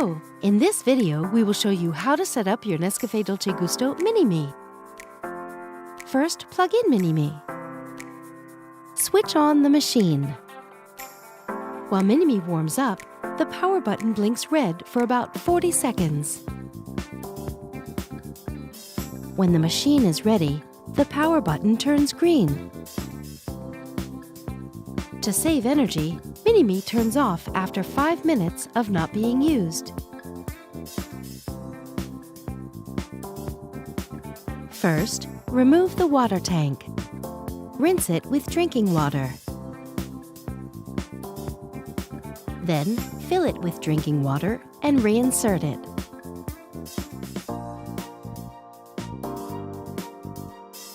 Hello! In this video, we will show you how to set up your Nescafe Dolce Gusto Mini-Me. First, plug in Mini-Me. Switch on the machine. While Mini-Me warms up, the power button blinks red for about 40 seconds. When the machine is ready, the power button turns green. To save energy, Mini-Me turns off after 5 minutes of not being used. First, remove the water tank. Rinse it with drinking water. Then, fill it with drinking water and reinsert it.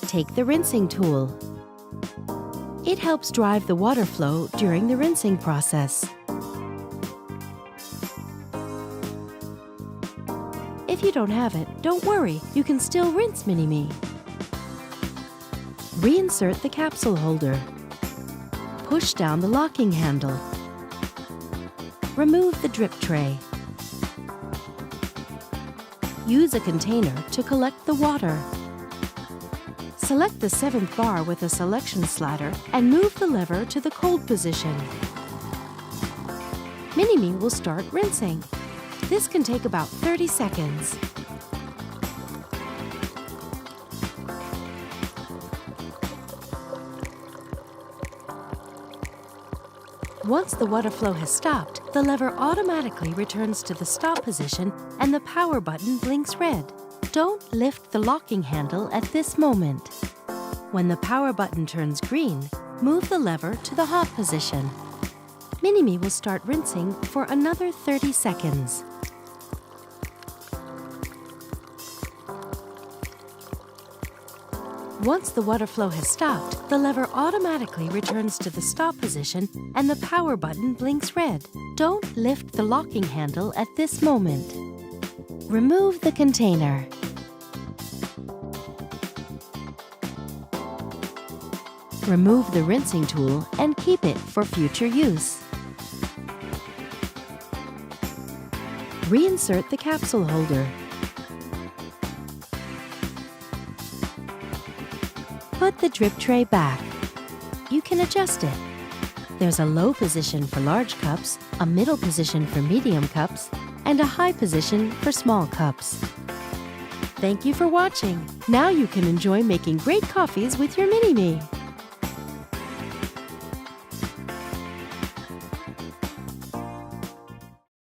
Take the rinsing tool. It helps drive the water flow during the rinsing process. If you don't have it, don't worry, you can still rinse Mini-Me. Reinsert the capsule holder. Push down the locking handle. Remove the drip tray. Use a container to collect the water. Select the 7th bar with a selection slider and move the lever to the cold position. Mini-Me will start rinsing. This can take about 30 seconds. Once the water flow has stopped, the lever automatically returns to the stop position and the power button blinks red. Don't lift the locking handle at this moment. When the power button turns green, move the lever to the hot position. Mini-Me will start rinsing for another 30 seconds. Once the water flow has stopped, the lever automatically returns to the stop position and the power button blinks red. Don't lift the locking handle at this moment. Remove the container. Remove the rinsing tool and keep it for future use. Reinsert the capsule holder. Put the drip tray back. You can adjust it. There's a low position for large cups, a middle position for medium cups, and a high position for small cups. Thank you for watching. Now you can enjoy making great coffees with your Mini-Me.